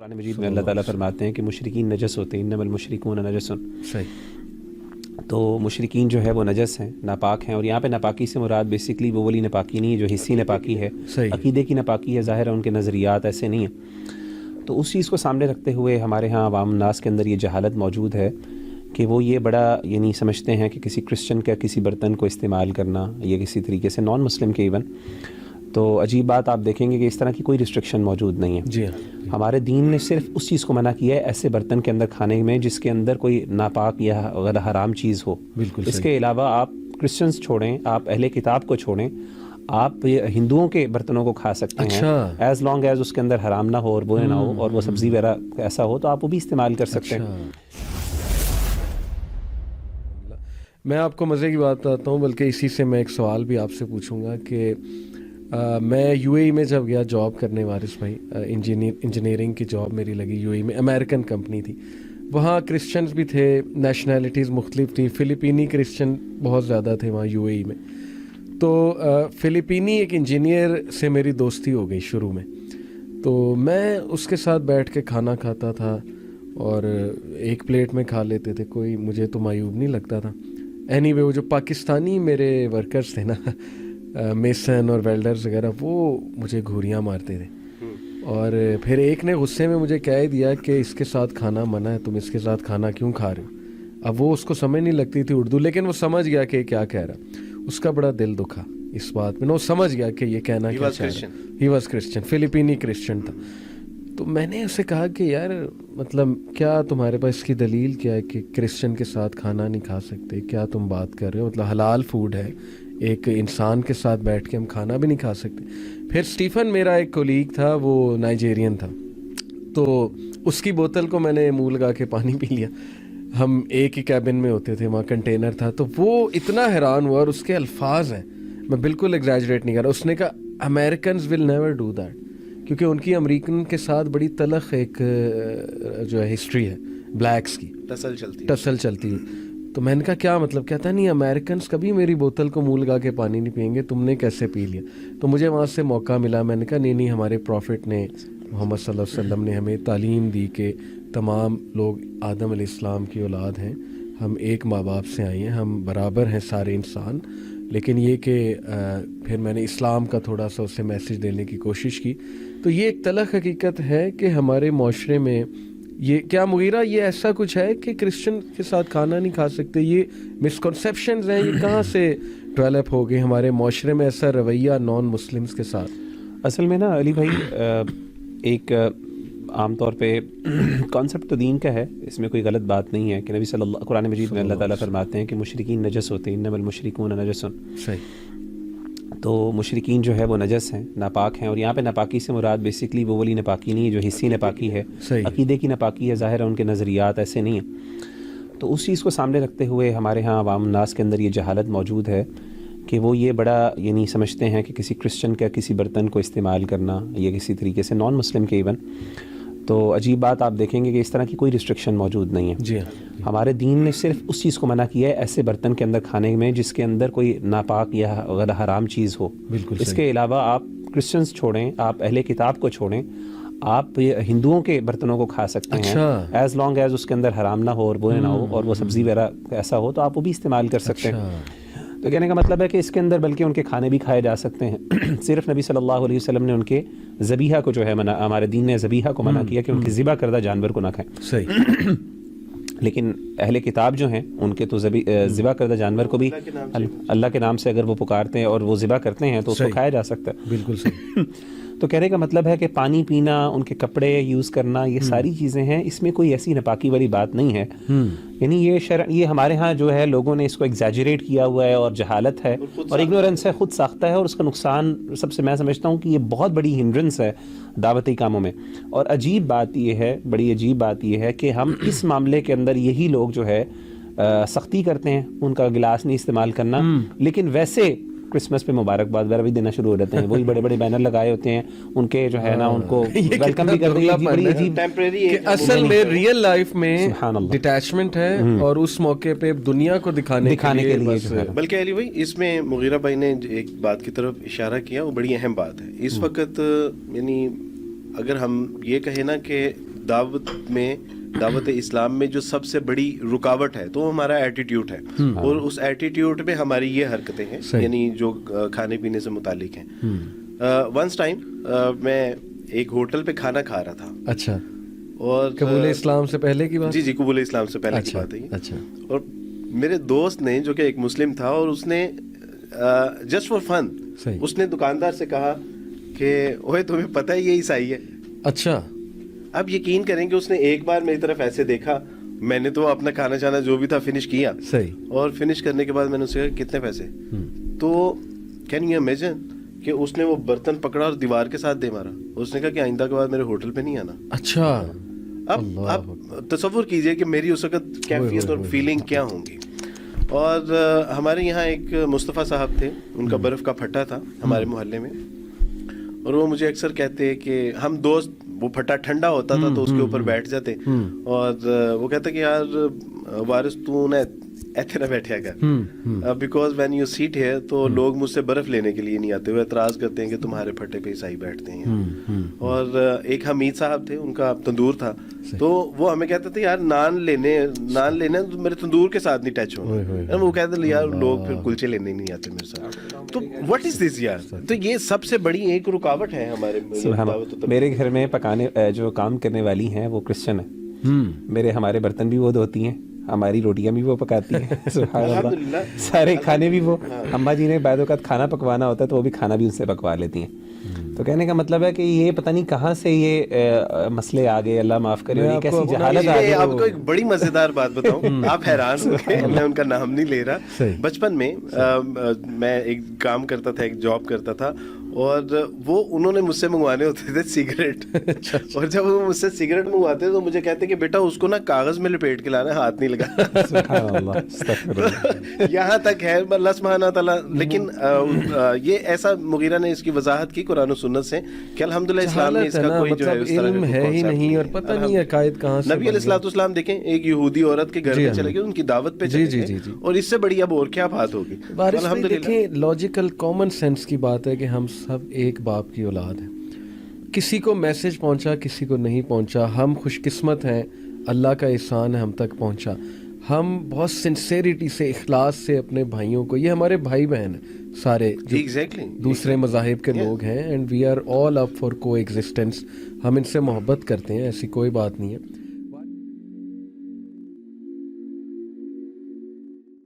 قرآن مجید میں اللہ تعالیٰ فرماتے ہیں کہ مشرکین نجس ہوتے ہیں، انما المشرکون نجس. صحیح. تو مشرکین جو ہے وہ نجس ہیں، ناپاک ہیں. اور یہاں پہ ناپاکی سے مراد بیسکلی وہ والی ناپاکی نہیں ہے جو حصی ناپاکی ہے، عقیدے کی ناپاکی ہے. ظاہر ہے ان کے نظریات ایسے نہیں ہیں. تو اس چیز کو سامنے رکھتے ہوئے ہمارے ہاں عوام الناس کے اندر یہ جہالت موجود ہے کہ وہ یہ بڑا یعنی سمجھتے ہیں کہ کسی کرسچن کا کسی برتن کو استعمال کرنا یا کسی طریقے سے نان مسلم کے ایون، تو عجیب بات آپ دیکھیں گے کہ اس طرح کی کوئی ریسٹرکشن موجود نہیں ہے. جی ہاں. ہمارے دین نے صرف اس چیز کو منع کیا ہے ایسے برتن کے اندر کھانے میں جس کے اندر کوئی ناپاک یا غیر حرام چیز ہو. بالکل. اس کے علاوہ آپ کرسچنز چھوڑیں، آپ اہل کتاب کو چھوڑیں، آپ ہندوؤں کے برتنوں کو کھا سکتے ہیں ایز لانگ ایز اس کے اندر حرام نہ ہو اور برے نہ ہو اور وہ سبزی وغیرہ ایسا ہو تو آپ وہ بھی استعمال کر سکتے ہیں. میں آپ کو مزے کی بات بتاتا ہوں، بلکہ اسی سے میں ایک سوال بھی آپ سے پوچھوں گا کہ میں یو اے ای میں جب گیا جاب کرنے، وارث بھائی انجینئرنگ کی جاب میری لگی یو اے ای میں، امریکن کمپنی تھی. وہاں کرسچنز بھی تھے، نیشنلٹیز مختلف تھیں. فلپینی کرسچن بہت زیادہ تھے وہاں یو اے ای میں. تو فلپینی ایک انجینئر سے میری دوستی ہو گئی شروع میں. تو میں اس کے ساتھ بیٹھ کے کھانا کھاتا تھا اور ایک پلیٹ میں کھا لیتے تھے، کوئی مجھے تو معیوب نہیں لگتا تھا. اینی وے وہ جو پاکستانی میرے ورکرز تھے نا، میسن اور ویلڈرز وغیرہ، وہ مجھے گھوریاں مارتے تھے. اور پھر ایک نے غصے میں مجھے کہہ دیا کہ اس کے ساتھ کھانا منع ہے، تم اس کے ساتھ کھانا کیوں کھا رہے ہو. اب وہ اس کو سمجھ نہیں لگتی تھی اردو، لیکن وہ سمجھ گیا کہ کیا کہہ رہا. اس کا بڑا دل دکھا اس بات میں، وہ سمجھ گیا کہ یہ کہنا کیا چاہ رہا ہے. ہی واز کرسچن، فلپینی کرسچن تھا. تو میں نے اسے کہا کہ یار مطلب کیا تمہارے پاس اس کی دلیل کیا ہے کہ کرسچن کے ساتھ کھانا نہیں کھا سکتے؟ کیا تم بات کر رہے ہو؟ مطلب حلال فوڈ ہے، ایک انسان کے ساتھ بیٹھ کے ہم کھانا بھی نہیں کھا سکتے. پھر اسٹیفن میرا ایک کولیگ تھا، وہ نائجیرین تھا، تو اس کی بوتل کو میں نے منہ لگا کے پانی پی لیا. ہم ایک ہی کیبن میں ہوتے تھے، وہاں کنٹینر تھا. تو وہ اتنا حیران ہوا، اور اس کے الفاظ ہیں، میں بالکل ایگزیجریٹ نہیں کر رہا. اس نے کہا Americans will never do that, کیونکہ ان کی امریکن کے ساتھ بڑی تلخ ایک جو ہے ہسٹری ہے، بلیکس کی ٹسل چلتی ہے. تو میں نے کہا کیا مطلب؟ کہتا نہیں امیریکنز کبھی میری بوتل کو منہ لگا کے پانی نہیں پئیں گے، تم نے کیسے پی لیا؟ تو مجھے وہاں سے موقع ملا. میں نے کہا نہیں، ہمارے پروفٹ نے، محمد صلی اللہ علیہ وسلم نے ہمیں تعلیم دی کہ تمام لوگ آدم علیہ السلام کی اولاد ہیں، ہم ایک ماں باپ سے آئے ہیں، ہم برابر ہیں سارے انسان. لیکن یہ کہ پھر میں نے اسلام کا تھوڑا سا اسے میسج دینے کی کوشش کی. تو یہ ایک تلخ حقیقت ہے کہ ہمارے معاشرے میں یہ کیا مغیرہ، یہ ایسا کچھ ہے کہ کرسچن کے ساتھ کھانا نہیں کھا سکتے؟ یہ مسکنسیپشنز ہیں، یہ کہاں سے ڈیولپ ہو گئی ہمارے معاشرے میں ایسا رویہ نان مسلمس کے ساتھ؟ اصل میں نا علی بھائی، ایک عام طور پہ کانسیپٹ تو دین کا ہے، اس میں کوئی غلط بات نہیں ہے کہ نبی صلی اللہ قرآن مجید میں اللہ تعالیٰ فرماتے ہیں کہ مشرکین نجس ہوتے ہیں، انما المشرکون نجس. صحیح. تو مشرکین جو ہے وہ نجس ہیں، ناپاک ہیں. اور یہاں پہ ناپاکی سے مراد بیسکلی وہ والی ناپاکی نہیں ہے جو حصی ناپاکی ہے، عقیدے کی ناپاکی ہے. ظاہر ہے ان کے نظریات ایسے نہیں ہیں. تو اس چیز کو سامنے رکھتے ہوئے ہمارے ہاں عوام الناس کے اندر یہ جہالت موجود ہے کہ وہ یہ بڑا یعنی سمجھتے ہیں کہ کسی کرسچن کا کسی برتن کو استعمال کرنا یا کسی طریقے سے نان مسلم کے ایون. تو عجیب بات آپ دیکھیں گے کہ اس طرح کی کوئی ریسٹرکشن موجود نہیں ہے. جی ہاں. ہمارے دین نے صرف اس چیز کو منع کیا ہے ایسے برتن کے اندر کھانے میں جس کے اندر کوئی ناپاک یا غیر حرام چیز ہو. بالکل. اس کے علاوہ آپ کرسچنز چھوڑیں، آپ اہل کتاب کو چھوڑیں، آپ ہندوؤں کے برتنوں کو کھا سکتے ہیں ایز لانگ ایز اس کے اندر حرام نہ ہو اور برے نہ ہو اور وہ سبزی وغیرہ ایسا ہو تو آپ وہ بھی استعمال کر سکتے ہیں. تو کہنے کا مطلب ہے کہ اس کے اندر بلکہ ان کے کھانے بھی کھائے جا سکتے ہیں. صرف نبی صلی اللہ علیہ وسلم نے ان کے ذبیحہ کو جو ہے منع، ہمارے دین نے ذبیحہ کو منع کیا کہ ان کے ذبح کردہ جانور کو نہ کھائیں. صحیح. لیکن اہل کتاب جو ہیں ان کے تو ذبح کردہ جانور کو بھی اللہ کے نام سے اگر وہ پکارتے ہیں اور وہ ذبح کرتے ہیں تو اس کو کھایا جا سکتا ہے. بالکل صحیح. تو کہنے کا مطلب ہے کہ پانی پینا، ان کے کپڑے یوز کرنا، یہ ساری چیزیں ہیں، اس میں کوئی ایسی ناپاکی والی بات نہیں ہے. یعنی یہ ہمارے ہاں جو ہے لوگوں نے اس کو ایگزیجریٹ کیا ہوا ہے اور جہالت ہے اور اگنورنس ہے، خود ساختہ ہے. اور اس کا نقصان سب سے میں سمجھتا ہوں کہ یہ بہت بڑی ہنڈرنس ہے دعوتی کاموں میں. اور عجیب بات یہ ہے، بڑی عجیب بات یہ ہے کہ ہم اس معاملے کے اندر یہی لوگ جو ہے سختی کرتے ہیں ان کا گلاس نہیں استعمال کرنا، لیکن ویسے کرسمس پہ مبارکباد وغیرہ بھی دینا شروع ہو جاتے ہیں. وہی بڑے بڑے بینر لگائے ہوتے ہیں ان کے جو ہے نا، ان کو ویلکم بھی کرتے ہیں. بڑی عجیب کہ اصل میں ریئل لائف میں ڈیٹیچمنٹ ہے اور اس موقع پہ دنیا کو دکھانے کے لیے. بلکہ علی بھائی اس میں مغیرہ بھائی نے ایک بات کی طرف اشارہ کیا، وہ بڑی اہم بات ہے اس وقت. یعنی اگر ہم یہ کہیں نا کہ دعوت اسلام میں جو سب سے بڑی رکاوٹ ہے تو وہ ہمارا ایٹیٹیوڈ ہے, اور اس ایٹیٹیوڈ میں ہماری یہ حرکتیں ہیں, یعنی جو کھانے پینے سے متعلق ہیں. ونس ٹائم میں ایک ہوٹل پہ کھانا کھا رہا تھا. اچھا, اور قبول اسلام سے پہلے کی بات؟ جی قبول اسلام سے پہلے کی بات ہے. اچھا. اور میرے دوست نے جو کہ ایک مسلم تھا, اور اس نے جسٹ فار فن اس نے دکاندار سے کہا کہ اوے تمہیں پتہ ہے یہ عیسائی ہے. اچھا. اب یقین کریں کہ اس نے ایک بار میری طرف ایسے دیکھا, میں نے تو اپنا کھانا چانا جو بھی تھا فنش کیا, اور فنش کرنے کے بعد میں نے اسے کہا کتنے پیسے, تو کین یو امیجن کہ اس نے وہ برتن پکڑا اور دیوار کے ساتھ دے مارا. اس نے کہا کہ آئندہ کے بعد میرے ہوٹل پہ نہیں آنا. اچھا. اب تصور کیجئے کہ میری اس وقت کیفیت اور فیلنگ کیا ہوں گی. اور ہمارے یہاں ایک مصطفیٰ صاحب تھے, ان کا برف کا پھٹا تھا ہمارے محلے میں, اور وہ مجھے اکثر کہتے کہ ہم دوست, وہ پھٹا ٹھنڈا ہوتا تھا تو اس کے اوپر بیٹھ جاتے, اور وہ کہتا کہ یار وارث تو نہ ایتھے نہ بیٹھیا کر, because when you sit here تو لوگ مجھ سے برف لینے کے لیے نہیں آتے, وہ اعتراض کرتے ہیں کہ تمہارے پھٹے پہ عیسائی بیٹھتے ہیں. اور ایک حمید صاحب تھے, ان کا تندور تھا, تو وہ ہمیں کہتے تھے یار نان لینے میرے تندور کے ساتھ نہیں ٹچ ہونا. وہ کہتے تھے یار لوگ پھر کلچے لینے نہیں آتے میرے ساتھ. تو واٹ از دس یار, تو یہ سب سے بڑی ایک رکاوٹ ہے ہمارے. میرے گھر میں پکانے جو کام کرنے والی ہیں وہ کرسچن ہیں, ہمارے برتن بھی وہ دھوتی ہیں, ہماری روٹیاں بھی وہ پکاتی ہیں, سبحان اللہ, سارے کھانے بھی وہ. اماں جی نے بعض اوقات کھانا پکوانا ہوتا ہے تو وہ بھی کھانا بھی ان سے پکوا لیتی ہیں. تو کہنے کا مطلب ہے کہ یہ پتہ نہیں کہاں سے یہ مسئلے آ گئے, اللہ معاف کرے, یہ کیسی جہالت آ گئی. آپ کو ایک بڑی مزیدار بات بتاؤں, آپ حیران ہو گے, میں ان کا نام نہیں لے رہا. بچپن میں میں ایک کام کرتا تھا, ایک جاب کرتا تھا, اور وہ انہوں نے مجھ سے منگوانے ہوتے تھے سگریٹ, اور جب وہ مجھ سے سگریٹ منگواتے تو مجھے کہتے کہ بیٹا اس کو نا کاغذ میں لپیٹ کے لانا, ہاتھ نہیں لگانا. یہاں تک ہے اللہ سبحانہ تعالیٰ. لیکن یہ ایسا مغیرہ نے اس کی وضاحت کی قرآن و سنت سے کہ الحمدللہ اسلام میں اس کا کوئی جو ہے اس طرح علم ہے ہی نہیں, اور پتہ نہیں عقائد کہاں سے. نبی علیہ الصلوۃ والسلام دیکھیں, ایک یہودی عورت کے گھر پہ چلے گئے, ان کی دعوت پہ چلے گئے, اور اس سے بڑی اب اور کیا بات ہوگی. دیکھیں لاجیکل کامن سینس کی بات ہے کہ ہم سب ایک باپ کی اولاد ہیں. کسی کو میسج پہنچا, کسی کو نہیں پہنچا, ہم خوش قسمت ہیں, اللہ کا احسان ہے ہم تک پہنچا. ہم بہت سنسیریٹی سے, اخلاص سے اپنے بھائیوں کو, یہ ہمارے بھائی بہن ہیں سارے جو دوسرے مذاہب کے لوگ ہیں, and we are all up for coexistence. ہم ان سے محبت کرتے ہیں, ایسی کوئی بات نہیں ہے.